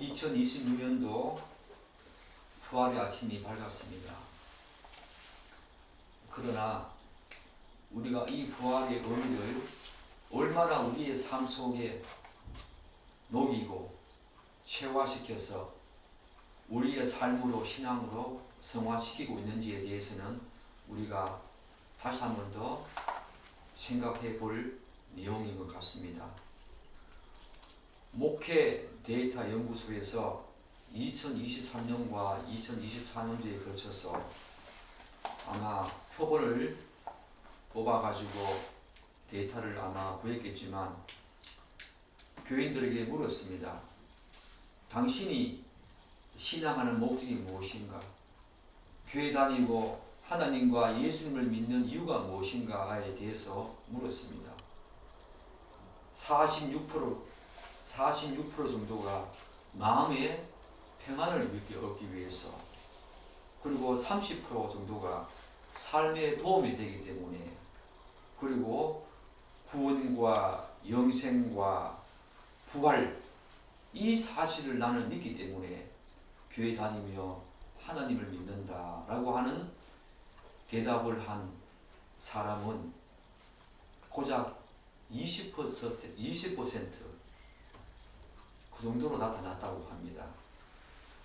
2026년도 부활의 아침이 밝았습니다. 그러나 우리가 이 부활의 의미를 얼마나 우리의 삶 속에 녹이고 체화시켜서 우리의 삶으로 신앙으로 성화시키고 있는지에 대해서는 우리가 다시 한 번 더 생각해 볼 내용인 것 같습니다. 목회 데이터 연구소에서 2023년과 2024년도에 걸쳐서 아마 표본을 뽑아가지고 데이터를 아마 구했겠지만 교인들에게 물었습니다. 당신이 신앙하는 목적이 무엇인가? 교회 다니고 하나님과 예수님을 믿는 이유가 무엇인가에 대해서 물었습니다. 46% 정도가 마음의 평안을 얻기 위해서, 그리고 30% 정도가 삶에 도움이 되기 때문에, 그리고 구원과 영생과 부활, 이 사실을 나는 믿기 때문에 교회 다니며 하나님을 믿는다라고 하는 대답을 한 사람은 고작 20% 그 정도로 나타났다고 합니다.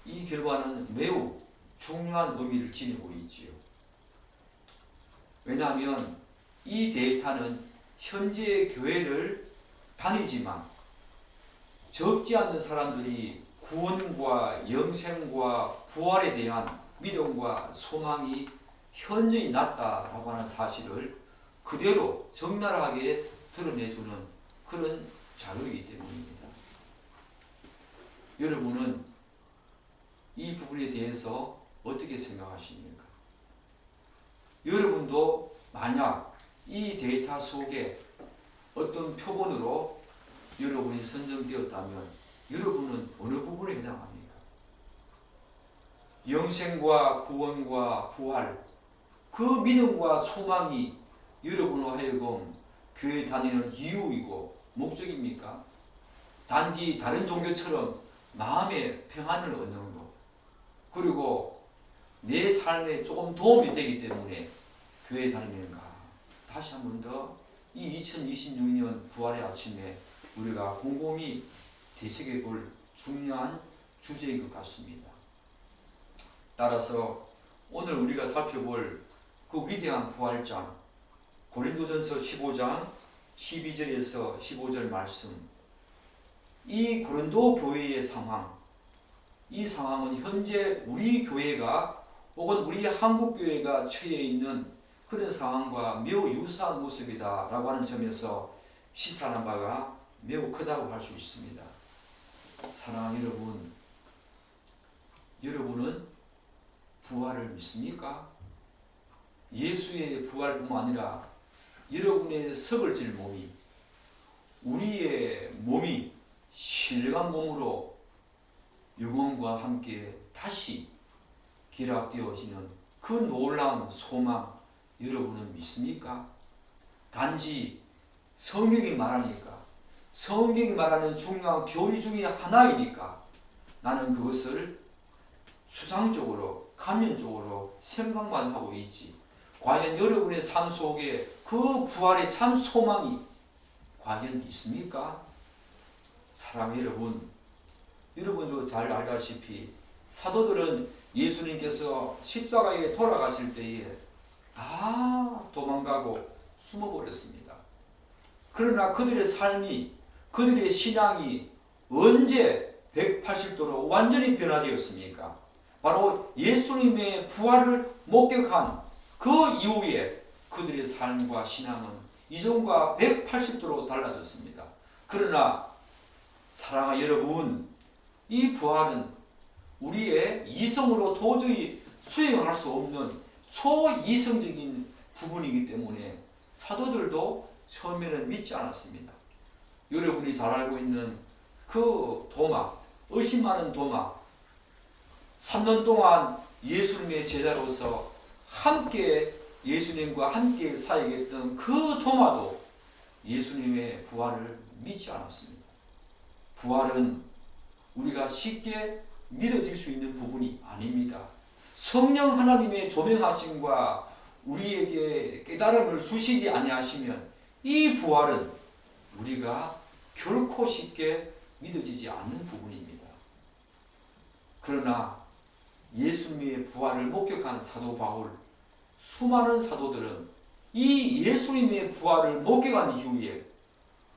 이 결과는 매우 중요한 의미를 지니고 있지요. 왜냐하면 이 데이터는 현재 교회를 다니지만 적지 않은 사람들이 구원과 영생과 부활에 대한 믿음과 소망이 현저히 낮다라고 하는 사실을 그대로 적나라하게 드러내주는 그런 자료이기 때문입니다. 여러분은 이 부분에 대해서 어떻게 생각하십니까? 여러분도 만약 이 데이터 속에 어떤 표본으로 여러분이 선정되었다면 여러분은 어느 부분에 해당합니까? 영생과 구원과 부활, 그 믿음과 소망이 여러분으로 하여금 교회 다니는 이유이고 목적입니까? 단지 다른 종교처럼 마음의 평안을 얻는 것, 그리고 내 삶에 조금 도움이 되기 때문에 교회 다니는가? 다시 한 번 더 이 2026년 부활의 아침에 우리가 곰곰이 되새겨 볼 중요한 주제인 것 같습니다. 따라서 오늘 우리가 살펴볼 그 위대한 부활장, 고린도전서 15장 12절에서 15절 말씀, 이 고린도 교회의 상황, 이 상황은 현재 우리 교회가 혹은 우리 한국 교회가 처해 있는 그런 상황과 매우 유사한 모습이다라고 하는 점에서 시사하는 바가 매우 크다고 할 수 있습니다. 사랑하는 여러분, 여러분은 부활을 믿습니까? 예수의 부활뿐만 아니라 여러분의 썩어질 몸이, 우리의 몸이 신령한 몸으로 영혼과 함께 다시 기락되어지는 그 놀라운 소망, 여러분은 믿습니까? 단지 성경이 말하니까, 성경이 말하는 중요한 교리 중에 하나이니까 나는 그것을 수상적으로, 감면적으로 생각만 하고 있지, 과연 여러분의 삶 속에 그 부활의 참 소망이 과연 있습니까? 사랑하는 여러분, 여러분도 잘 알다시피 사도들은 예수님께서 십자가에 돌아가실 때에 다 도망가고 숨어버렸습니다. 그러나 그들의 삶이, 그들의 신앙이 언제 180도로 완전히 변화되었습니까? 바로 예수님의 부활을 목격한 그 이후에 그들의 삶과 신앙은 이전과 180도로 달라졌습니다. 그러나 사랑하는 여러분, 이 부활은 우리의 이성으로 도저히 수행할 수 없는 초이성적인 부분이기 때문에 사도들도 처음에는 믿지 않았습니다. 여러분이 잘 알고 있는 그 도마, 의심 많은 도마, 3년 동안 예수님의 제자로서 함께 예수님과 함께 사역했던 그 도마도 예수님의 부활을 믿지 않았습니다. 부활은 우리가 쉽게 믿어질 수 있는 부분이 아닙니다. 성령 하나님의 조명하심과 우리에게 깨달음을 주시지 아니하시면 이 부활은 우리가 결코 쉽게 믿어지지 않는 부분입니다. 그러나 예수님의 부활을 목격한 사도 바울, 수많은 사도들은 이 예수님의 부활을 목격한 이후에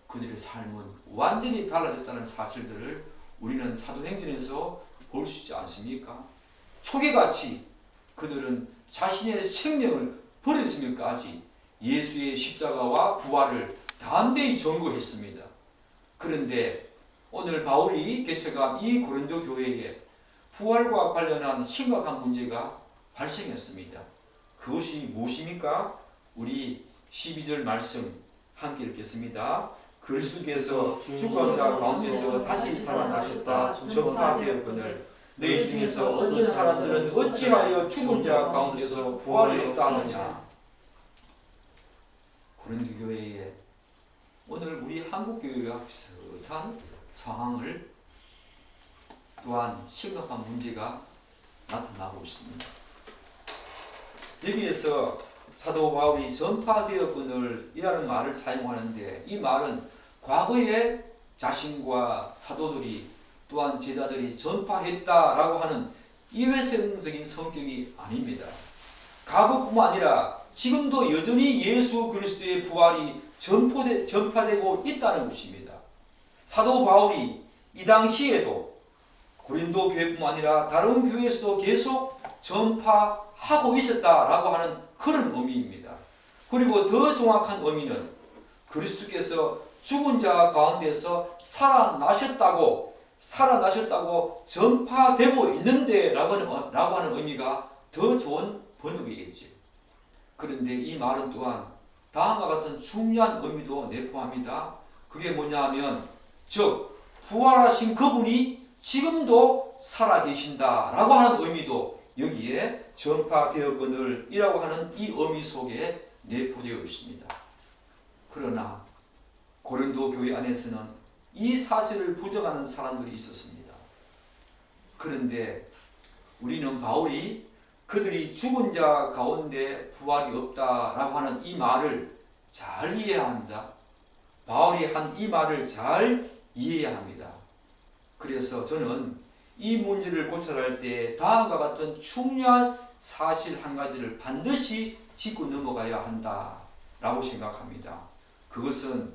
그들의 삶은 완전히 달라졌다는 사실들을 우리는 사도행전에서 볼 수 있지 않습니까? 초계같이 그들은 자신의 생명을 버렸으면까지 예수의 십자가와 부활을 담대히 전거했습니다. 그런데 오늘 바울이 개척한 이 고린도 교회에 부활과 관련한 심각한 문제가 발생했습니다. 그것이 무엇입니까? 우리 12절 말씀 함께 읽겠습니다. 그리스도께서 죽은 자 가운데서 다시 살아나셨다 전파되었거늘 너희 중에서 어떤 사람들은 어찌하여 죽은 자 가운데서 부활이 없다 하느냐. 고린도 교회에 오늘 우리 한국 교회와 비슷한 상황을 또한 심각한 문제가 나타나고 있습니다. 여기에서 사도 바울이 전파되었거늘 이라는 말을 사용하는데 이 말은 과거에 자신과 사도들이 또한 제자들이 전파했다라고 하는 일회성적인 성격이 아닙니다. 과거뿐만 아니라 지금도 여전히 예수 그리스도의 부활이 전파되고 있다는 것입니다. 사도 바울이 이 당시에도 고린도 교회뿐만 아니라 다른 교회에서도 계속 전파하고 있었다라고 하는 그런 의미입니다. 그리고 더 정확한 의미는 그리스도께서 죽은 자 가운데서 살아나셨다고 전파되고 있는데 라고 하는 의미가 더 좋은 번역이겠죠. 그런데 이 말은 또한 다음과 같은 중요한 의미도 내포합니다. 그게 뭐냐 하면 즉 부활하신 그분이 지금도 살아계신다 라고 하는 의미도 여기에 전파되었거늘 이라고 하는 이 의미 속에 내포되어 있습니다. 그러나 고린도 교회 안에서는 이 사실을 부정하는 사람들이 있었습니다. 그런데 우리는 바울이 그들이 죽은 자 가운데 부활이 없다라고 하는 이 말을 잘 이해해야 합니다. 바울이 한 이 말을 잘 이해해야 합니다. 그래서 저는 이 문제를 고찰할 때 다음과 같은 중요한 사실 한 가지를 반드시 짚고 넘어가야 한다라고 생각합니다. 그것은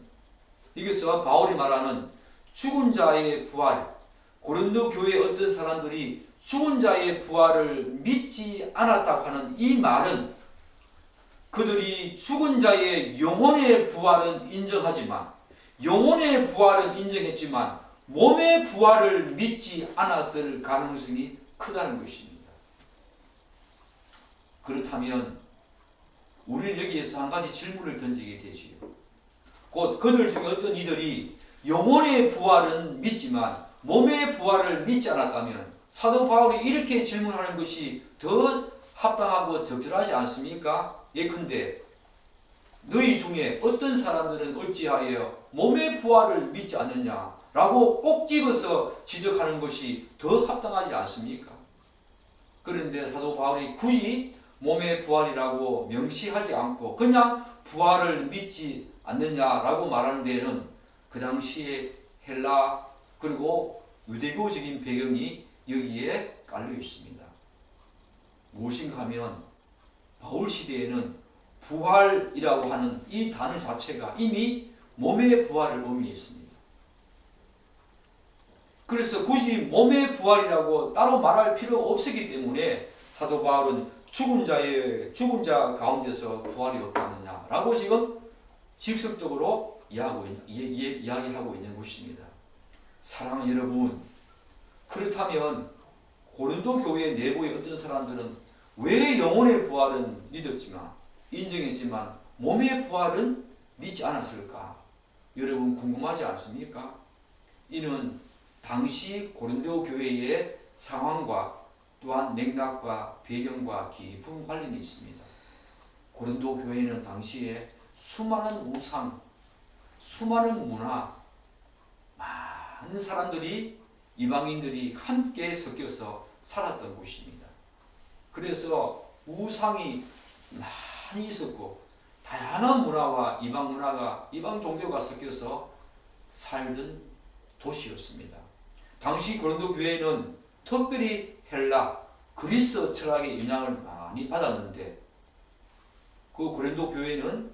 여기서 바울이 말하는 죽은 자의 부활, 고린도 교회의 어떤 사람들이 죽은 자의 부활을 믿지 않았다고 하는 이 말은 그들이 죽은 자의 영혼의 부활은 인정하지만 영혼의 부활은 인정했지만 몸의 부활을 믿지 않았을 가능성이 크다는 것입니다. 그렇다면 우리는 여기에서 한 가지 질문을 던지게 되지요. 곧 그들 중에 어떤 이들이 영혼의 부활은 믿지만 몸의 부활을 믿지 않았다면 사도 바울이 이렇게 질문하는 것이 더 합당하고 적절하지 않습니까? 예컨대 너희 중에 어떤 사람들은 어찌하여 몸의 부활을 믿지 않느냐 라고 꼭 집어서 지적하는 것이 더 합당하지 않습니까? 그런데 사도 바울이 굳이 몸의 부활이라고 명시하지 않고 그냥 부활을 믿지 않느냐라고 말하는 데에는 그 당시에 헬라 그리고 유대교적인 배경이 여기에 깔려 있습니다. 무엇인가 하면 바울 시대에는 부활이라고 하는 이 단어 자체가 이미 몸의 부활을 의미했습니다. 그래서 굳이 몸의 부활이라고 따로 말할 필요가 없었기 때문에 사도 바울은 죽은 자 가운데서 부활이 없다느냐라고 지금 직접적으로 이야기하고 있는 것입니다. 사랑하는 여러분, 그렇다면 고린도 교회 내부의 어떤 사람들은 왜 영혼의 부활은 믿었지만 인정했지만 몸의 부활은 믿지 않았을까? 여러분 궁금하지 않습니까? 이는 당시 고린도 교회의 상황과 또한 맥락과 배경과 깊은 관련이 있습니다. 고린도 교회는 당시에 수많은 우상, 수많은 문화, 많은 사람들이 이방인들이 함께 섞여서 살았던 곳입니다. 그래서 우상이 많이 있었고 다양한 문화와 이방 문화가 이방 종교가 섞여서 살던 도시였습니다. 당시 고린도 교회는 특별히 헬라, 그리스 철학의 영향을 많이 받았는데 그 고린도 교회는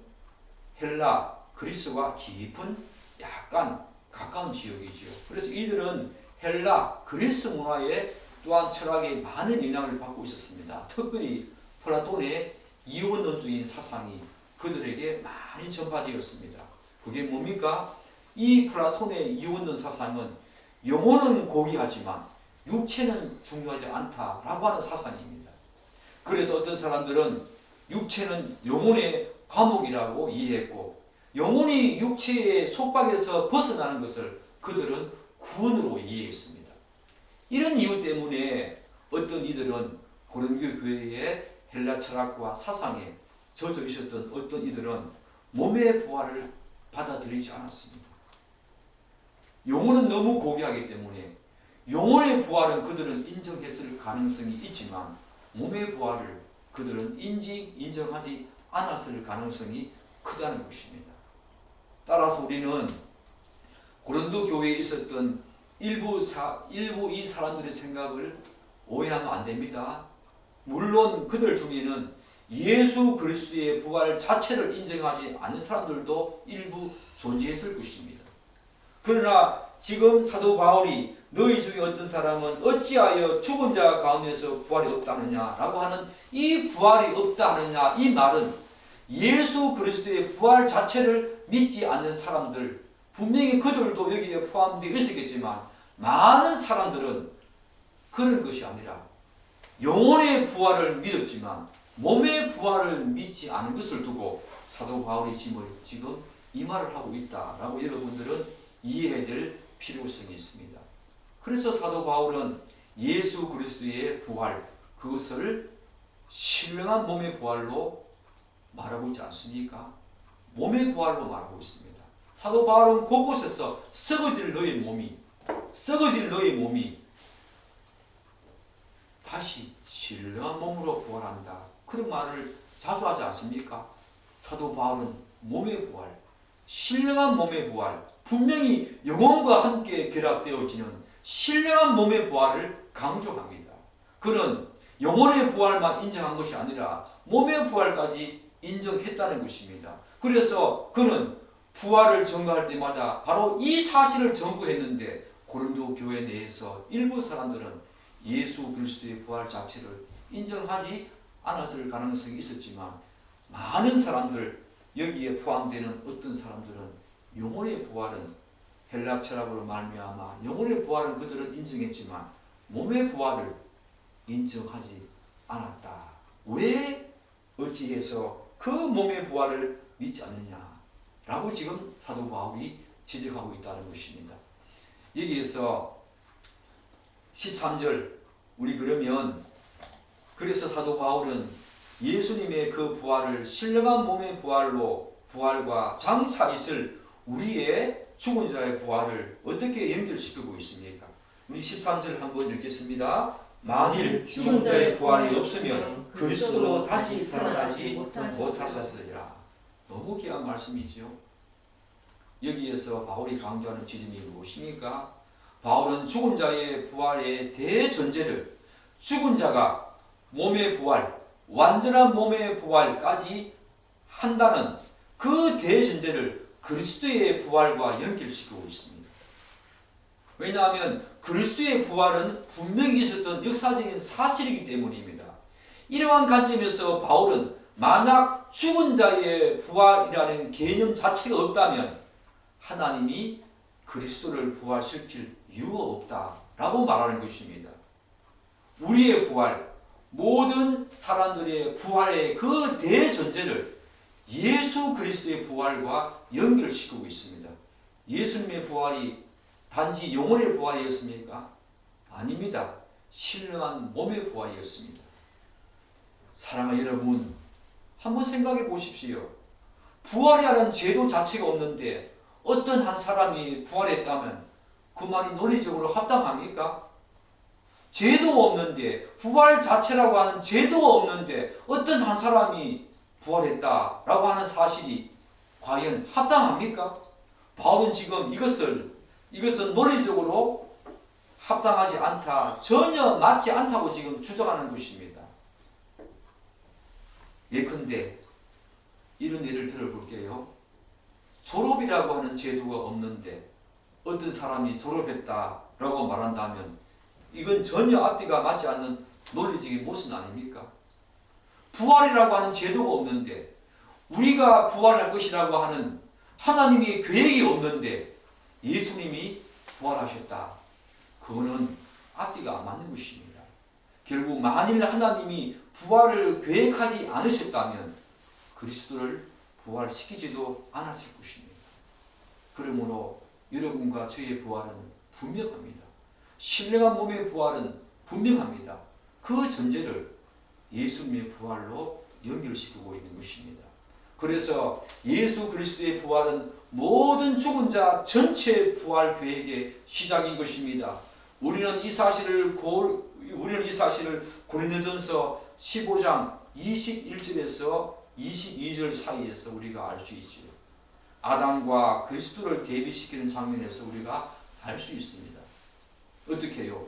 헬라, 그리스와 깊은 약간 가까운 지역이지요. 그래서 이들은 헬라, 그리스 문화에 또한 철학에 많은 영향을 받고 있었습니다. 특별히 플라톤의 이원론적인 사상이 그들에게 많이 전파되었습니다. 그게 뭡니까? 이 플라톤의 이원론 사상은 영혼은 고귀하지만 육체는 중요하지 않다라고 하는 사상입니다. 그래서 어떤 사람들은 육체는 영혼의 감옥이라고 이해했고 영혼이 육체의 속박에서 벗어나는 것을 그들은 구원으로 이해했습니다. 이런 이유 때문에 어떤 이들은 고린도 교회의 헬라 철학과 사상에 젖어 있었던 어떤 이들은 몸의 부활을 받아들이지 않았습니다. 영혼은 너무 고귀하기 때문에 영혼의 부활은 그들은 인정했을 가능성이 있지만 몸의 부활을 그들은 인정하지 않았을 가능성이 크다는 것입니다. 따라서 우리는 고린도 교회에 있었던 일부 이 사람들의 생각을 오해하면 안 됩니다. 물론 그들 중에는 예수 그리스도의 부활 자체를 인정하지 않는 사람들도 일부 존재했을 것입니다. 그러나 지금 사도 바울이 너희 중에 어떤 사람은 어찌하여 죽은 자 가운데서 부활이 없다느냐라고 하는 이 부활이 없다느냐 이 말은 예수 그리스도의 부활 자체를 믿지 않는 사람들 분명히 그들도 여기에 포함되어 있었겠지만 많은 사람들은 그런 것이 아니라 영혼의 부활을 믿었지만 몸의 부활을 믿지 않은 것을 두고 사도 바울이 지금 이 말을 하고 있다라고 여러분들은 이해해야 될 필요성이 있습니다. 그래서 사도 바울은 예수 그리스도의 부활 그것을 신령한 몸의 부활로 말하고 있지 않습니까? 몸의 부활로 말하고 있습니다. 사도 바울은 곳곳에서 썩어질 너의 몸이 다시 신령한 몸으로 부활한다. 그런 말을 자주 하지 않습니까? 사도 바울은 몸의 부활, 신령한 몸의 부활, 분명히 영혼과 함께 결합되어지는 신령한 몸의 부활을 강조합니다. 그는 영혼의 부활만 인정한 것이 아니라 몸의 부활까지 인정했다는 것입니다. 그래서 그는 부활을 전가할 때마다 바로 이 사실을 전구했는데 고린도 교회 내에서 일부 사람들은 예수 그리스도의 부활 자체를 인정하지 않았을 가능성이 있었지만 많은 사람들 여기에 포함되는 어떤 사람들은 영혼의 부활은 헬라 철학으로 말미암아 영혼의 부활은 그들은 인정했지만 몸의 부활을 인정하지 않았다. 왜 어찌해서 그 몸의 부활을 믿지 않느냐라고 지금 사도 바울이 지적하고 있다는 것입니다. 여기에서 13절 우리 그러면 그래서 사도 바울은 예수님의 그 부활을 신령한 몸의 부활과 장차 있을 우리의 죽은 자의 부활을 어떻게 연결시키고 있습니까? 우리 13절 한번 읽겠습니다. 만일 죽은 자의 부활이 없으면 그리스도도 다시 살아나지 못하셨으리라. 너무 귀한 말씀이죠. 여기에서 바울이 강조하는 지점이 무엇입니까? 바울은 죽은 자의 부활의 대전제를 죽은 자가 몸의 부활, 완전한 몸의 부활까지 한다는 그 대전제를 그리스도의 부활과 연결시키고 있습니다. 왜냐하면 그리스도의 부활은 분명히 있었던 역사적인 사실이기 때문입니다. 이러한 관점에서 바울은 만약 죽은 자의 부활이라는 개념 자체가 없다면 하나님이 그리스도를 부활시킬 이유가 없다라고 말하는 것입니다. 우리의 부활, 모든 사람들의 부활의 그 대전제를 예수 그리스도의 부활과 연결시키고 있습니다. 예수님의 부활이 단지 영혼의 부활이었습니까? 아닙니다. 신령한 몸의 부활이었습니다. 사랑하는 여러분, 한번 생각해 보십시오. 부활이라는 제도 자체가 없는데 어떤 한 사람이 부활했다면 그 말이 논리적으로 합당합니까? 죄도 없는데, 부활 자체라고 하는 죄도 없는데 어떤 한 사람이 부활했다라고 하는 사실이 과연 합당합니까? 바울은 지금 이것은 논리적으로 합당하지 않다, 전혀 맞지 않다고 지금 주장하는 것입니다. 예컨대 이런 예를 들어볼게요. 졸업이라고 하는 제도가 없는데 어떤 사람이 졸업했다라고 말한다면 이건 전혀 앞뒤가 맞지 않는 논리적인 모순 아닙니까? 부활이라고 하는 제도가 없는데 우리가 부활할 것이라고 하는 하나님의 계획이 없는데 예수님이 부활하셨다. 그거는 앞뒤가 안 맞는 것입니다. 결국 만일 하나님이 부활을 계획하지 않으셨다면 그리스도를 부활시키지도 않았을 것입니다. 그러므로 여러분과 저의 부활은 분명합니다. 신령한 몸의 부활은 분명합니다. 그 전제를 예수님의 부활로 연결시키고 있는 것입니다. 그래서 예수 그리스도의 부활은 모든 죽은 자 전체 부활 계획의 시작인 것입니다. 우리는 이 사실을 고린도전서 15장 21절에서 22절 사이에서 우리가 알 수 있지요. 아담과 그리스도를 대비시키는 장면에서 우리가 알 수 있습니다. 어떻게 해요?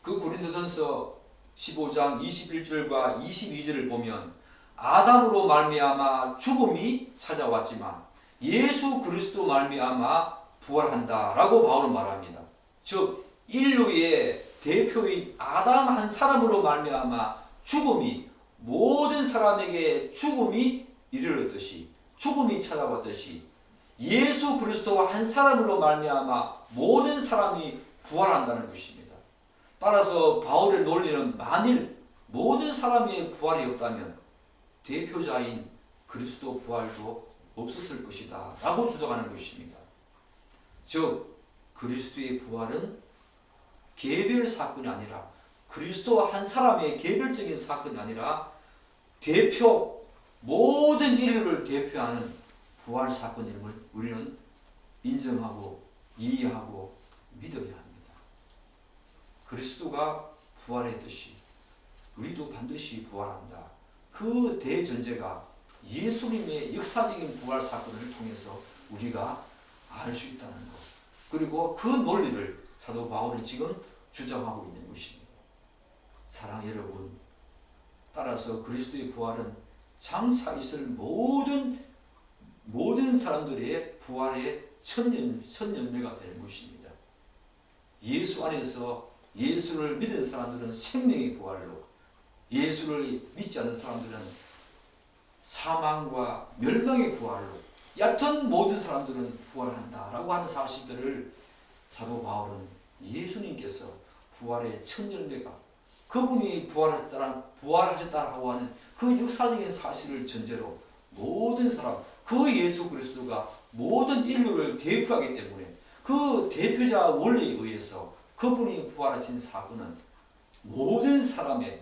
그 고린도전서 15장 21절과 22절을 보면 아담으로 말미암아 죽음이 찾아왔지만 예수 그리스도 말미암아 부활한다라고 바울은 말합니다. 즉 인류의 대표인 아담 한 사람으로 말미암아 죽음이 모든 사람에게 죽음이 이르렀듯이 죽음이 찾아왔듯이 예수 그리스도와 한 사람으로 말미암아 모든 사람이 부활한다는 것입니다. 따라서 바울의 논리는 만일 모든 사람의 부활이 없다면 대표자인 그리스도 부활도 없었을 것이다 라고 주장하는 것입니다. 즉 그리스도의 부활은 개별 사건이 아니라 그리스도와 한 사람의 개별적인 사건이 아니라 모든 인류를 대표하는 부활 사건임을 우리는 인정하고 이해하고 믿어야 합니다. 그리스도가 부활했듯이 우리도 반드시 부활한다. 그 대전제가 예수님의 역사적인 부활 사건을 통해서 우리가 알 수 있다는 것. 그리고 그 논리를 사도 바울은 지금 주장하고 있는 것입니다. 사랑 여러분, 따라서 그리스도의 부활은 장차 있을 모든 사람들의 부활의 첫 열매가 되는 것입니다. 예수 안에서 예수를 믿은 사람들은 생명의 부활로, 예수를 믿지 않는 사람들은 사망과 멸망의 부활로, 얕은 모든 사람들은 부활한다라고 하는 사실들을 사도 바울은 예수님께서 부활의 첫 열매가 그분이 부활하셨다라고 하는 그 역사적인 사실을 전제로 모든 사람, 그 예수 그리스도가 모든 인류를 대표하기 때문에 그 대표자 원리에 의해서 그분이 부활하신 사건은 모든 사람의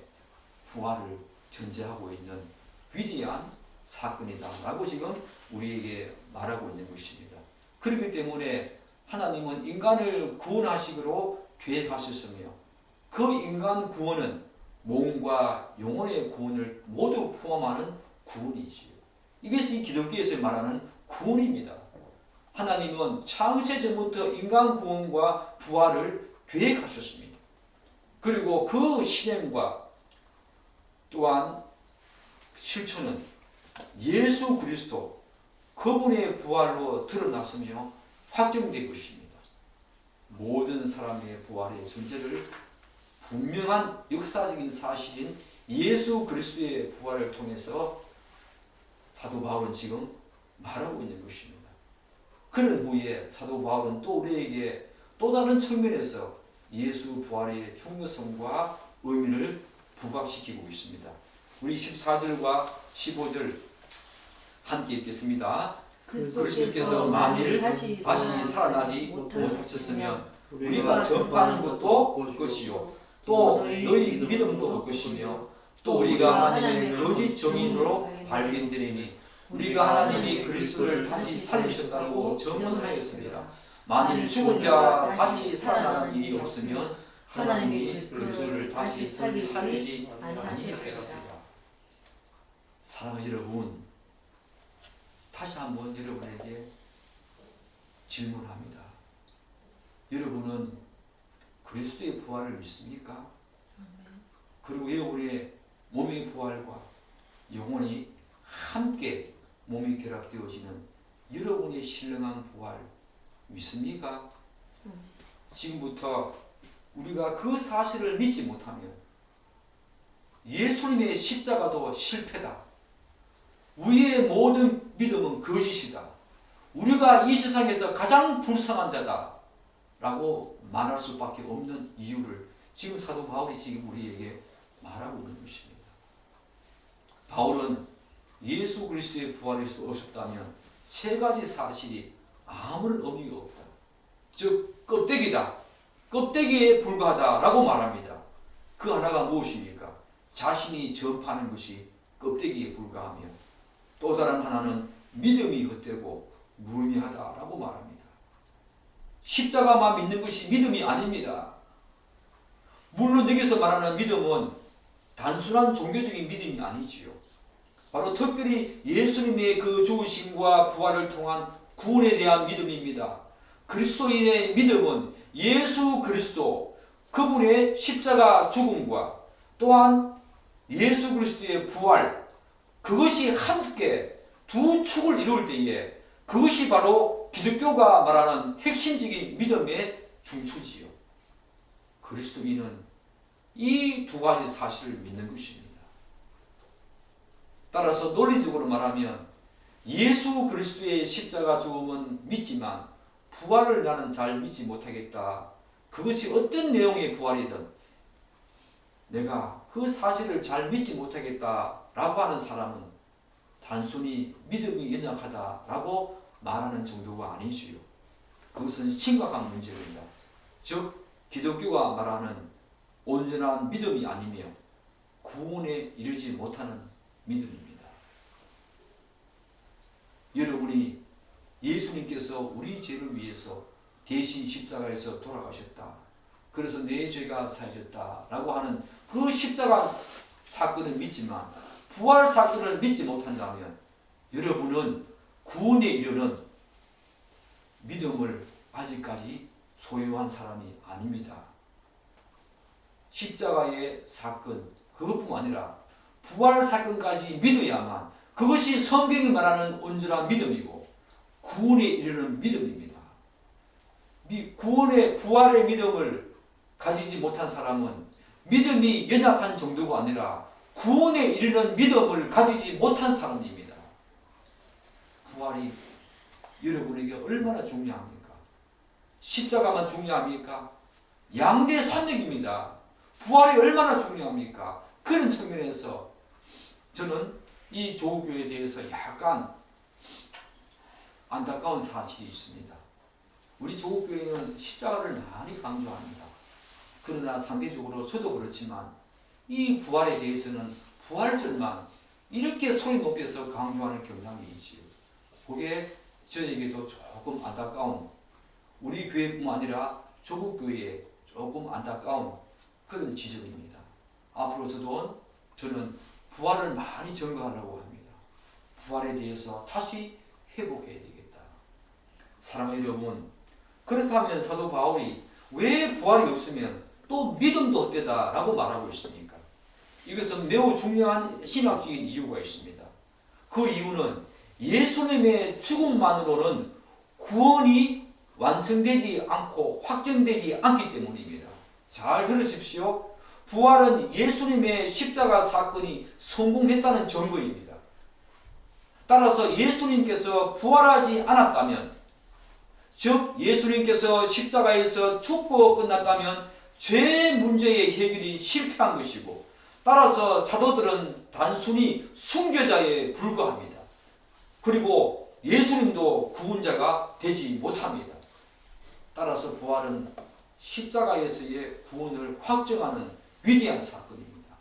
부활을 전제하고 있는 위대한 사건이다 라고 지금 우리에게 말하고 있는 것입니다. 그렇기 때문에 하나님은 인간을 구원하시기로 계획하셨으며 그 인간 구원은 몸과 영혼의 구원을 모두 포함하는 구원이지요. 이것이 기독교에서 말하는 구원입니다. 하나님은 창세 전부터 인간 구원과 부활을 계획하셨습니다. 그리고 그 실행과 또한 실천은 예수 그리스도 그분의 부활로 드러났으며 확정된 것입니다. 모든 사람의 부활의 존재를 분명한 역사적인 사실인 예수 그리스도의 부활을 통해서 사도 바울은 지금 말하고 있는 것입니다. 그런 후에 사도 바울은 또 우리에게 또 다른 측면에서 예수 부활의 중요성과 의미를 부각시키고 있습니다. 우리 14절과 15절 함께 읽겠습니다. 그리스도께서 만일 다시 살아나지 못하셨으면 우리가 전파하는 것도 것이요 또 너희 믿음도 것이며 또 우리가 하나님의 거짓 정인으로 발견되리니 우리가 하나님이 그리스도를 다시 살리셨다고 전언하였습니다. 만일 죽은 자 다시 살아나는 일이 없으면 하나님이 그리스도를 다시 살리지 아니하셨습니다. 사랑하는 여러분, 다시 한번 여러분에게 질문합니다. 여러분은 그리스도의 부활을 믿습니까? 그리고 여러분의 몸의 부활과 영혼이 함께 몸이 결합되어지는 여러분의 신령한 부활 믿습니까? 지금부터 우리가 그 사실을 믿지 못하면 예수님의 십자가도 실패다. 우리의 모든 믿음은 거짓이다. 우리가 이 세상에서 가장 불쌍한 자다 라고 말할 수밖에 없는 이유를 지금 사도 바울이 지금 우리에게 말하고 있는 것입니다. 바울은 예수 그리스도의 부활이 없었다면 세 가지 사실이 아무런 의미가 없다. 즉 껍데기다. 껍데기에 불과하다라고 말합니다. 그 하나가 무엇입니까? 자신이 전파하는 것이 껍데기에 불과하며 또 다른 하나는 믿음이 헛되고 무의미하다라고 말합니다. 십자가만 믿는 것이 믿음이 아닙니다. 물론 여기서 말하는 믿음은 단순한 종교적인 믿음이 아니지요. 바로 특별히 예수님의 그 죽으심과 부활을 통한 구원에 대한 믿음입니다. 그리스도인의 믿음은 예수 그리스도 그분의 십자가 죽음과 또한 예수 그리스도의 부활, 그것이 함께 두 축을 이룰 때에 그것이 바로 기독교가 말하는 핵심적인 믿음의 중추지요. 그리스도인은 이 두 가지 사실을 믿는 것입니다. 따라서 논리적으로 말하면 예수 그리스도의 십자가 죽음은 믿지만 부활을 나는 잘 믿지 못하겠다. 그것이 어떤 내용의 부활이든 내가 그 사실을 잘 믿지 못하겠다라고 하는 사람은 단순히 믿음이 연약하다라고 말하는 정도가 아니지요. 그것은 심각한 문제입니다. 즉 기독교가 말하는 온전한 믿음이 아니며 구원에 이르지 못하는 믿음입니다. 여러분이 예수님께서 우리 죄를 위해서 대신 십자가에서 돌아가셨다. 그래서 내 죄가 사해졌다라고 하는 그 십자가 사건을 믿지만 부활 사건을 믿지 못한다면 여러분은 구원에 이르는 믿음을 아직까지 소유한 사람이 아닙니다. 십자가의 사건 그것뿐만 아니라 부활 사건까지 믿어야만 그것이 성경이 말하는 온전한 믿음이고 구원에 이르는 믿음입니다. 구원의 부활의 믿음을 가지지 못한 사람은 믿음이 연약한 정도가 아니라 구원에 이르는 믿음을 가지지 못한 사람입니다. 부활이 여러분에게 얼마나 중요합니까? 십자가만 중요합니까? 양대 산맥입니다. 부활이 얼마나 중요합니까? 그런 측면에서 저는 이 조국교회에 대해서 약간 안타까운 사실이 있습니다. 우리 조국교회는 십자가를 많이 강조합니다. 그러나 상대적으로 저도 그렇지만 이 부활에 대해서는 부활절만 이렇게 소리 높여서 강조하는 경향이 있지요. 그게 저에게도 조금 안타까운, 우리 교회뿐만 아니라 조국교회에 조금 안타까운 그런 지적입니다. 앞으로 저는 부활을 많이 증거하려고 합니다. 부활에 대해서 다시 회복해야 되겠다. 사랑하는 여러분, 그렇다면 사도 바울이 왜 부활이 없으면 또 믿음도 헛되다라고 말하고 있습니까? 이것은 매우 중요한 신학적인 이유가 있습니다. 그 이유는 예수님의 죽음만으로는 구원이 완성되지 않고 확정되지 않기 때문입니다. 잘 들으십시오. 부활은 예수님의 십자가 사건이 성공했다는 증거입니다. 따라서 예수님께서 부활하지 않았다면, 즉 예수님께서 십자가에서 죽고 끝났다면 죄 문제의 해결이 실패한 것이고, 따라서 사도들은 단순히 순교자에 불과합니다. 그리고 예수님도 구원자가 되지 못합니다. 따라서 부활은 십자가에서의 구원을 확정하는 위대한 사건입니다.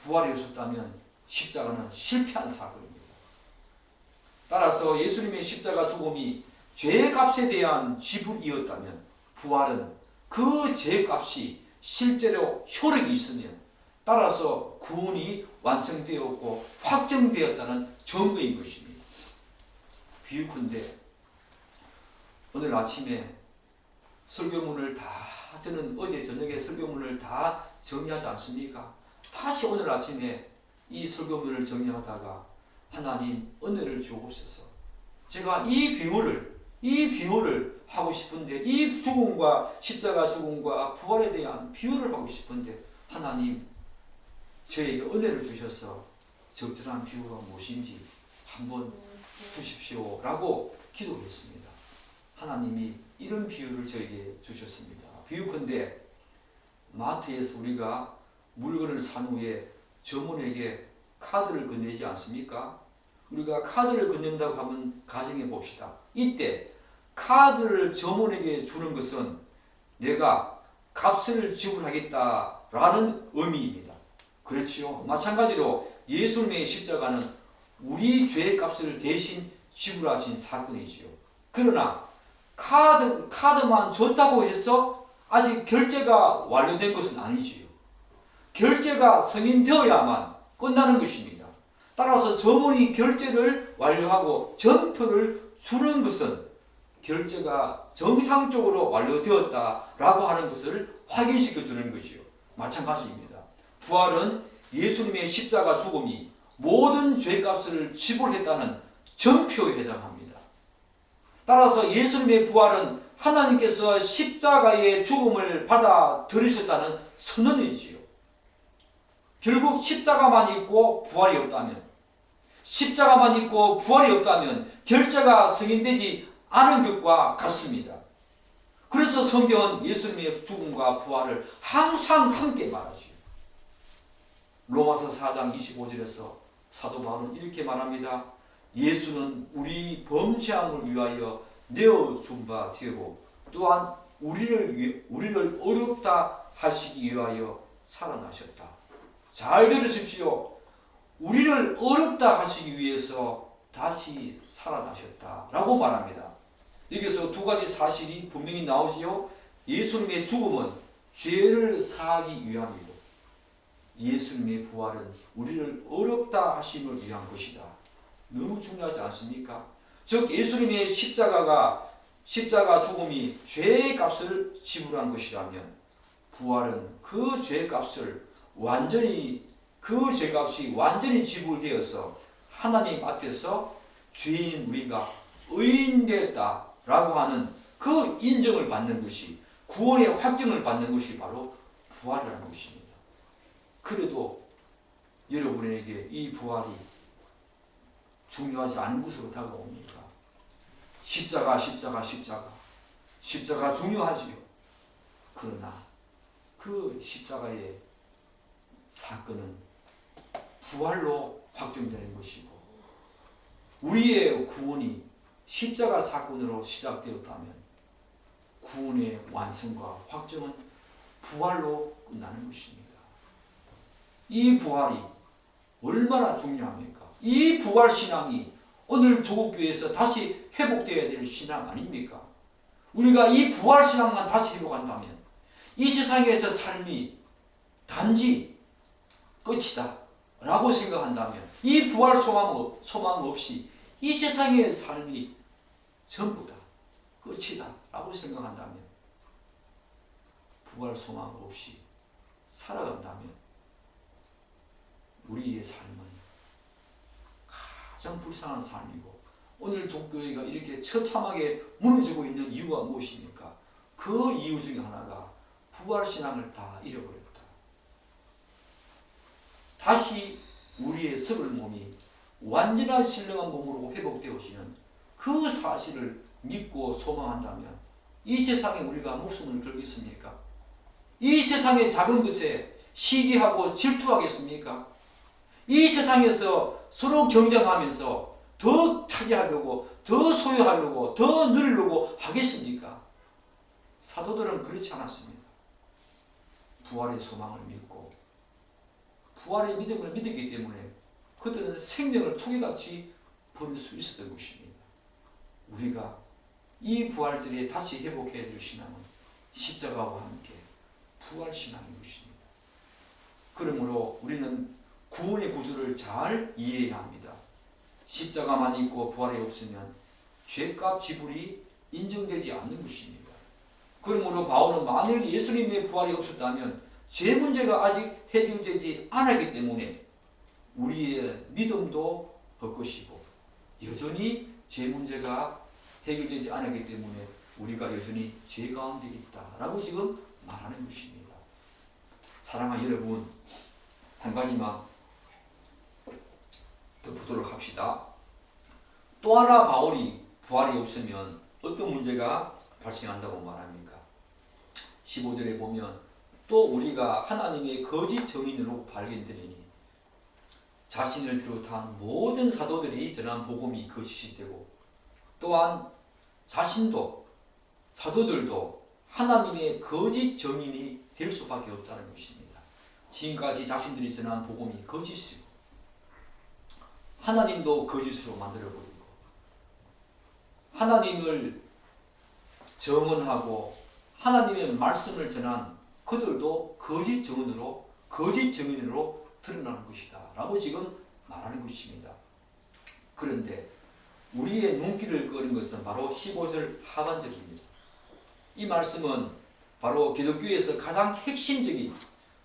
부활이 없었다면 십자가는 실패한 사건입니다. 따라서 예수님의 십자가 죽음이 죄값에 대한 지불이었다면 부활은 그 죄값이 실제로 효력이 있으며 따라서 구원이 완성되었고 확정되었다는 증거인 것입니다. 비유컨대 오늘 아침에 설교문을 저는 어제 저녁에 설교문을 다 정리하지 않습니까? 다시 오늘 아침에 이 설교문을 정리하다가 하나님 은혜를 주옵소서. 제가 이 비유를 하고 싶은데 이 죽음과 십자가 죽음과 부활에 대한 비유를 하고 싶은데 하나님 저에게 은혜를 주셔서 적절한 비유가 무엇인지 한번 주십시오 라고 기도했습니다. 하나님이 이런 비유를 저에게 주셨습니다. 비유컨대 마트에서 우리가 물건을 산 후에 점원에게 카드를 건네지 않습니까? 우리가 카드를 건넨다고 하면 가정해 봅시다. 이때 카드를 점원에게 주는 것은 내가 값을 지불하겠다라는 의미입니다. 그렇지요? 마찬가지로 예수님의 십자가는 우리 죄의 값을 대신 지불하신 사건이지요. 그러나 카드만 줬다고 해서 아직 결제가 완료된 것은 아니지요. 결제가 승인되어야만 끝나는 것입니다. 따라서 점원이 결제를 완료하고 전표를 주는 것은 결제가 정상적으로 완료되었다라고 하는 것을 확인시켜 주는 것이요. 마찬가지입니다. 부활은 예수님의 십자가 죽음이 모든 죄값을 지불했다는 전표에 해당합니다. 따라서 예수님의 부활은 하나님께서 십자가의 죽음을 받아들이셨다는 선언이지요. 결국 십자가만 있고 부활이 없다면, 십자가만 있고 부활이 없다면 결제가 승인되지 않은 것과 같습니다. 그래서 성경은 예수님의 죽음과 부활을 항상 함께 말하지요. 로마서 4장 25절에서 사도 바울은 이렇게 말합니다. 예수는 우리 범죄함을 위하여 내어준 바 되고 또한 우리를 어렵다 하시기 위하여 살아나셨다. 잘 들으십시오. 우리를 어렵다 하시기 위해서 다시 살아나셨다 라고 말합니다. 여기서 두 가지 사실이 분명히 나오지요. 예수님의 죽음은 죄를 사하기 위함이고 예수님의 부활은 우리를 어렵다 하심을 위한 것이다. 너무 중요하지 않습니까? 즉 예수님의 십자가 죽음이 죄의 값을 지불한 것이라면 부활은 그 죄값이 완전히 지불되어서 하나님 앞에서 죄인 우리가 의인되었다라고 하는 그 인정을 받는 것이 구원의 확정을 받는 것이 바로 부활이라는 것입니다. 그래도 여러분에게 이 부활이 중요하지 않은 것으로 다가옵니까? 십자가 중요하지요. 그러나 그 십자가의 사건은 부활로 확정되는 것이고 우리의 구원이 십자가 사건으로 시작되었다면 구원의 완성과 확정은 부활로 끝나는 것입니다. 이 부활이 얼마나 중요합니까? 이 부활 신앙이 오늘 조국교회에서 다시 회복되어야 될 신앙 아닙니까? 우리가 이 부활 신앙만 다시 회복한다면 이 세상에서 삶이 단지 끝이다 라고 생각한다면 이 부활 소망 없이 이 세상의 삶이 전부다 끝이다 라고 생각한다면 부활 소망 없이 살아간다면 우리의 삶은 가장 불쌍한 삶이고 오늘 조국교회가 이렇게 처참하게 무너지고 있는 이유가 무엇입니까? 그 이유 중에 하나가 부활신앙을 다 잃어버렸다. 다시 우리의 썩을 몸이 완전한 신령한 몸으로 회복되어지는 그 사실을 믿고 소망한다면 이 세상에 우리가 목숨을 걸겠습니까? 이 세상의 작은 것에 시기하고 질투하겠습니까? 이 세상에서 서로 경쟁하면서 더 차지하려고 더 소유하려고 더 누리려고 하겠습니까? 사도들은 그렇지 않았습니다. 부활의 소망을 믿고 부활의 믿음을 믿었기 때문에 그들은 생명을 초기같이 버릴 수 있었던 것입니다. 우리가 이 부활절에 다시 회복해야 될 신앙은 십자가와 함께 부활신앙인 것입니다. 그러므로 우리는 구원의 구조를 잘 이해해야 합니다. 십자가만 있고 부활이 없으면 죄값 지불이 인정되지 않는 것입니다. 그러므로 바울은 만일 예수님의 부활이 없었다면 죄 문제가 아직 해결되지 않았기 때문에 우리의 믿음도 헛것이고 여전히 죄 문제가 해결되지 않았기 때문에 우리가 여전히 죄 가운데 있다라고 지금 말하는 것입니다. 사랑하는 여러분, 한 가지만 더 보도록 합시다. 또 하나 바울이 부활이 없으면 어떤 문제가 발생한다고 말합니까? 15절에 보면 또 우리가 하나님의 거짓 증인으로 발견되리니 자신을 비롯한 모든 사도들이 전한 복음이 거짓이 되고 또한 자신도 사도들도 하나님의 거짓 증인이 될 수밖에 없다는 것입니다. 지금까지 자신들이 전한 복음이 거짓이고 하나님도 거짓으로 만들어버리고 하나님을 증언하고 하나님의 말씀을 전한 그들도 거짓 증언으로 드러나는 것이다 라고 지금 말하는 것입니다. 그런데 우리의 눈길을 끄는 것은 바로 15절 하반절입니다. 이 말씀은 바로 기독교에서 가장 핵심적인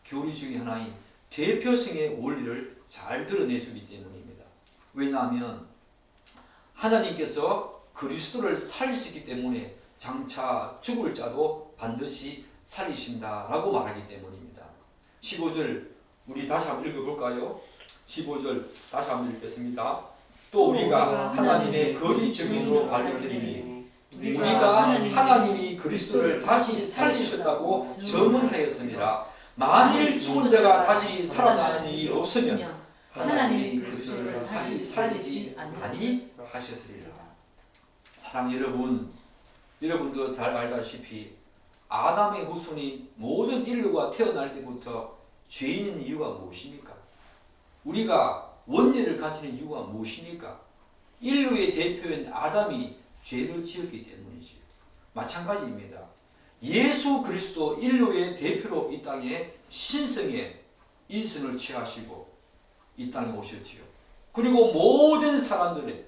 교리 중에 하나인 대표성의 원리를 잘 드러내주기 때문입니다. 왜냐하면 하나님께서 그리스도를 살리시기 때문에 장차 죽을 자도 반드시 살리신다라고 말하기 때문입니다. 15절 우리 다시 한번 읽어볼까요? 15절 다시 한번 읽겠습니다. 또 우리가 하나님의 거짓 증인으로 발견되리니 우리가 하나님이 그리스도를 다시 살리셨다고 증언하였습니다. 만일 죽은 자가 다시 살아나는 일이 없으면 하나님이 그리스도를 다시 살리지 아니하셨으리라. 사랑 여러분, 여러분도 잘 알다시피 아담의 후손인 모든 인류가 태어날 때부터 죄인인 이유가 무엇입니까? 우리가 원죄를 가지는 이유가 무엇입니까? 인류의 대표인 아담이 죄를 지었기 때문이지요. 마찬가지입니다. 예수 그리스도 인류의 대표로 이 땅에 신성의 인선을 취하시고 이 땅에 오셨지요. 그리고 모든 사람들의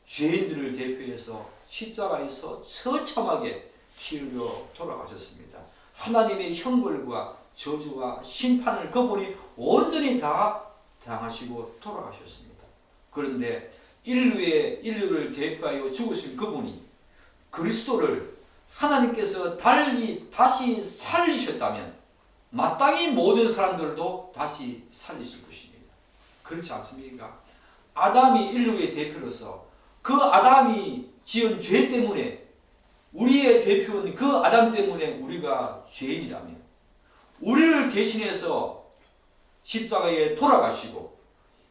죄인들을 대표해서 십자가에서 처참하게 피 흘려 돌아가셨습니다. 하나님의 형벌과 저주와 심판을 그분이 온전히 다 당하시고 돌아가셨습니다. 그런데 인류를 대표하여 죽으신 그분이 그리스도를 하나님께서 다시 살리셨다면 마땅히 모든 사람들도 다시 살리실 것입니다. 그렇지 않습니까? 아담이 인류의 대표로서 그 아담이 지은 죄 때문에 우리의 대표는 그 아담 때문에 우리가 죄인이라면 우리를 대신해서 십자가에 돌아가시고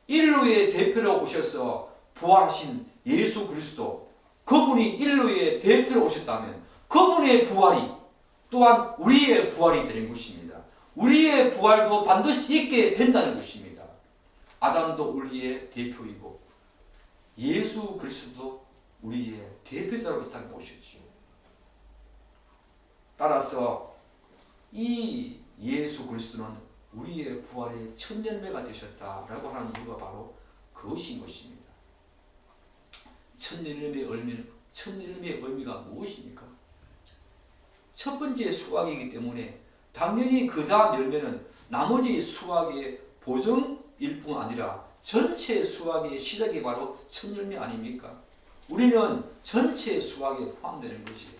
인류의 대표로 오셔서 부활하신 예수 그리스도 그분이 인류의 대표로 오셨다면 그분의 부활이 또한 우리의 부활이 되는 것입니다. 우리의 부활도 반드시 있게 된다는 것입니다. 아담도 우리의 대표이고 예수 그리스도도 우리의 대표자로 이 땅에 오셨지요. 따라서 이 예수 그리스도는 우리의 부활의 첫 열매가 되셨다라고 하는 이유가 바로 그것인 것입니다. 첫 열매의 의미가 무엇입니까? 첫 번째 수확이기 때문에 당연히 그 다음 열매는 나머지 수확의 보정일 뿐 아니라 전체 수확의 시작이 바로 첫 열매 아닙니까? 우리는 전체 수확에 포함되는 것이에요.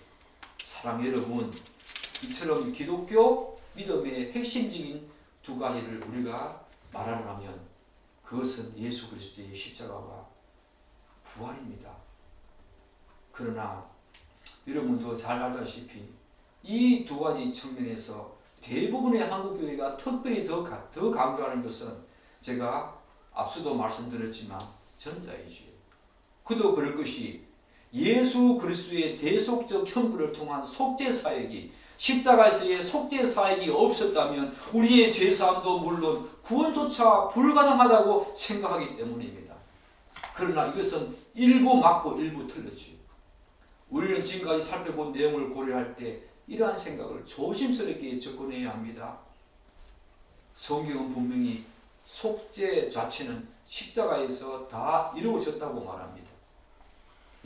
사랑 여러분, 이처럼 기독교 믿음의 핵심적인 두 가지를 우리가 말하려면 그것은 예수 그리스도의 십자가와 부활입니다. 그러나 여러분도 잘 알다시피 이 두 가지 측면에서 대부분의 한국교회가 특별히 더 강조하는 것은 제가 앞서도 말씀드렸지만 전자이지요. 그도 그럴 것이 예수 그리스도의 대속적 형벌을 통한 속죄사역이 십자가에서의 속죄사역이 없었다면 우리의 죄사함도 물론 구원조차 불가능하다고 생각하기 때문입니다. 그러나 이것은 일부 맞고 일부 틀렸지요. 우리는 지금까지 살펴본 내용을 고려할 때 이러한 생각을 조심스럽게 접근해야 합니다. 성경은 분명히 속죄 자체는 십자가에서 다 이루어졌다고 말합니다.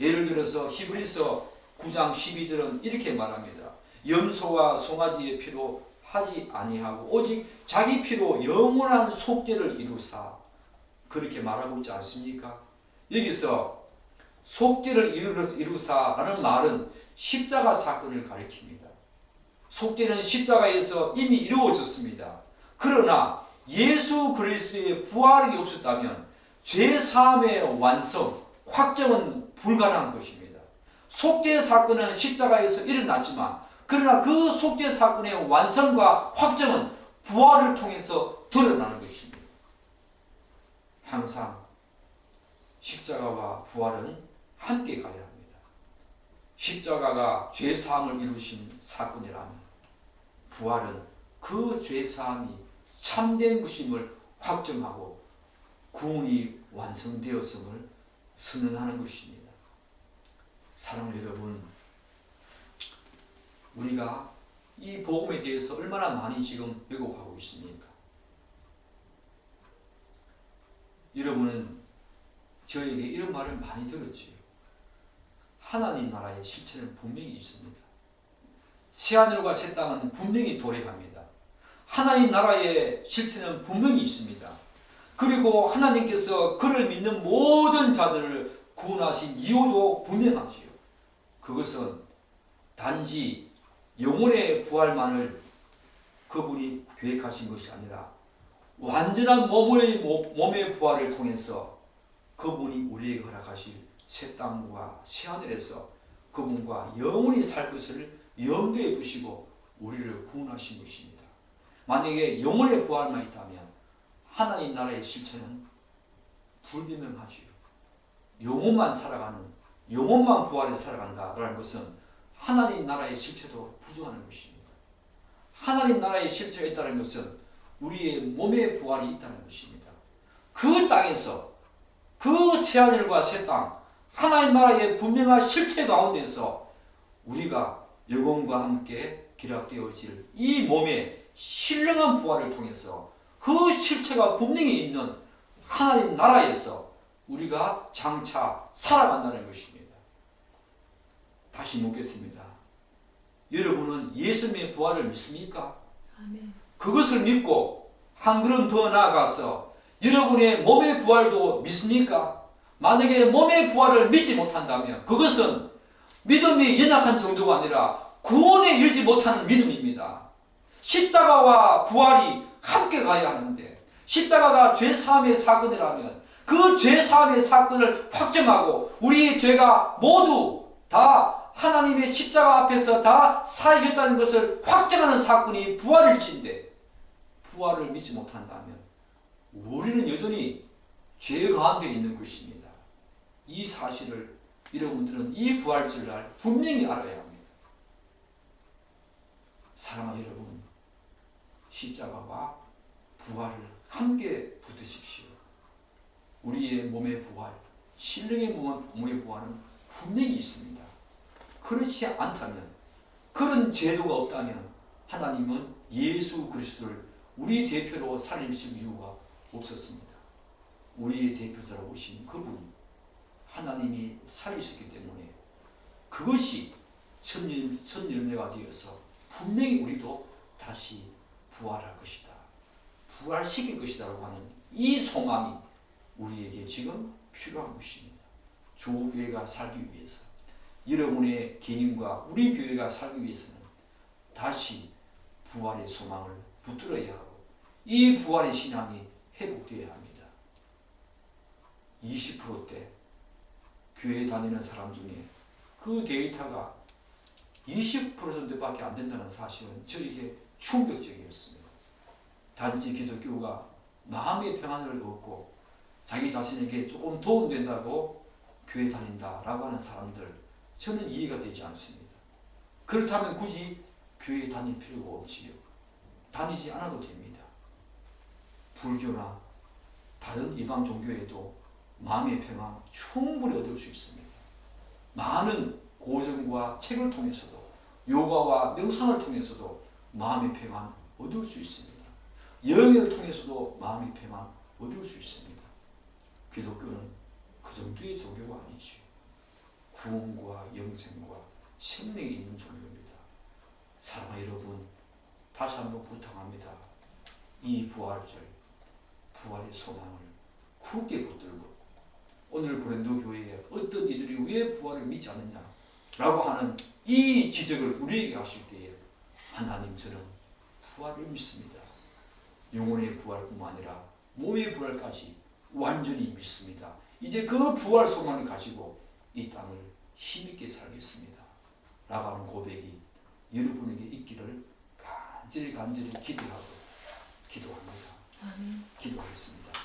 예를 들어서 히브리서 9장 12절은 이렇게 말합니다. 염소와 송아지의 피로 하지 아니하고 오직 자기 피로 영원한 속죄를 이루사, 그렇게 말하고 있지 않습니까? 여기서 속죄를 이루사라는 말은 십자가 사건을 가리킵니다. 속죄는 십자가에서 이미 이루어졌습니다. 그러나 예수 그리스도의 부활이 없었다면 죄 사함의 완성, 확정은 불가능한 것입니다. 속죄 사건은 십자가에서 일어났지만 그러나 그 속죄 사건의 완성과 확정은 부활을 통해서 드러나는 것입니다. 항상 십자가와 부활은 함께 가야 합니다. 십자가가 죄사함을 이루신 사건이라면 부활은 그 죄사함이 참된 것임을 확정하고 구원이 완성되었음을 선언하는 것입니다. 사랑하는 여러분, 우리가 이 복음에 대해서 얼마나 많이 지금 왜곡하고 있습니까? 여러분은 저에게 이런 말을 많이 들었지요. 하나님 나라의 실체는 분명히 있습니다. 새하늘과 새 땅은 분명히 도래합니다. 하나님 나라의 실체는 분명히 있습니다. 그리고 하나님께서 그를 믿는 모든 자들을 구원하신 이유도 분명하지요. 그것은 단지 영혼의 부활만을 그분이 계획하신 것이 아니라 완전한 몸의 부활을 통해서 그분이 우리에게 허락하실 새 땅과 새 하늘에서 그분과 영원히 살 것을 염두에 두시고 우리를 구원하신 것입니다. 만약에 영혼의 부활만 있다면 하나님 나라의 실체는 불분명하지요. 영혼만 살아가는, 영혼만 부활해서 살아간다라는 것은 하나님 나라의 실체도 부정하는 것입니다. 하나님 나라의 실체가 있다는 것은 우리의 몸의 부활이 있다는 것입니다. 그 땅에서, 그 새하늘과 새 땅, 하나님 나라의 분명한 실체 가운데서 우리가 영혼과 함께 기락되어질 이 몸의 신령한 부활을 통해서 그 실체가 분명히 있는 하나님 나라에서 우리가 장차 살아간다는 것입니다. 다시 묻겠습니다. 여러분은 예수님의 부활을 믿습니까? 아멘. 그것을 믿고 한 걸음 더 나아가서 여러분의 몸의 부활도 믿습니까? 만약에 몸의 부활을 믿지 못한다면 그것은 믿음이 연약한 정도가 아니라 구원에 이르지 못하는 믿음입니다. 십자가와 부활이 함께 가야 하는데 십자가가 죄사함의 사건이라면 그 죄사함의 사건을 확정하고 우리의 죄가 모두 다 하나님의 십자가 앞에서 다 사해졌다는 것을 확정하는 사건이 부활일진데 부활을 믿지 못한다면 우리는 여전히 죄 가운데 있는 것입니다. 이 사실을 여러분들은 이 부활절날 분명히 알아야 합니다. 사랑하는 여러분, 십자가와 부활을 함께 붙으십시오. 우리의 몸의 부활, 신령의 몸의 부활은 분명히 있습니다. 그렇지 않다면, 그런 제도가 없다면 하나님은 예수 그리스도를 우리 대표로 살리실 이유가 없었습니다. 우리의 대표자로 오신 그분이 하나님이 살리셨기 때문에 그것이 첫 열매가 되어서 분명히 우리도 다시 부활할 것이다, 부활시킬 것이다 라고 하는 이 소망이 우리에게 지금 필요한 것입니다. 조교회가 살기 위해서, 여러분의 개인과 우리 교회가 살기 위해서는 다시 부활의 소망을 붙들어야 하고 이 부활의 신앙이 회복되어야 합니다. 20%대 교회 다니는 사람 중에 그 데이터가 20%밖에 안 된다는 사실은 저에게 충격적이었습니다. 단지 기독교가 마음의 평안을 얻고 자기 자신에게 조금 도움된다고 교회 다닌다라고 하는 사람들, 저는 이해가 되지 않습니다. 그렇다면 굳이 교회 다닐 필요가 없지요. 다니지 않아도 됩니다. 불교나 다른 이방 종교에도 마음의 평안 충분히 얻을 수 있습니다. 많은 고전과 책을 통해서도 요가와 명상을 통해서도 마음의 평안 얻을 수 있습니다. 영예를 통해서도 마음의 평안 얻을 수 있습니다. 기독교는 그 정도의 종교가 아니죠. 구원과 영생과 생명이 있는 종교입니다. 사랑하는 여러분, 다시 한번 부탁합니다. 이 부활절, 부활의 소망을 굳게 붙들고 오늘 고린도 교회에 어떤 이들이 왜 부활을 믿지 않느냐라고 하는 이 지적을 우리에게 하실 때에 하나님, 저는 부활을 믿습니다. 영혼의 부활뿐만 아니라 몸의 부활까지 완전히 믿습니다. 이제 그 부활 소망을 가지고 이 땅을 힘있게 살겠습니다. 라고 하는 고백이 여러분에게 있기를 간절히 기도하고 기도합니다. 아멘. 기도하겠습니다.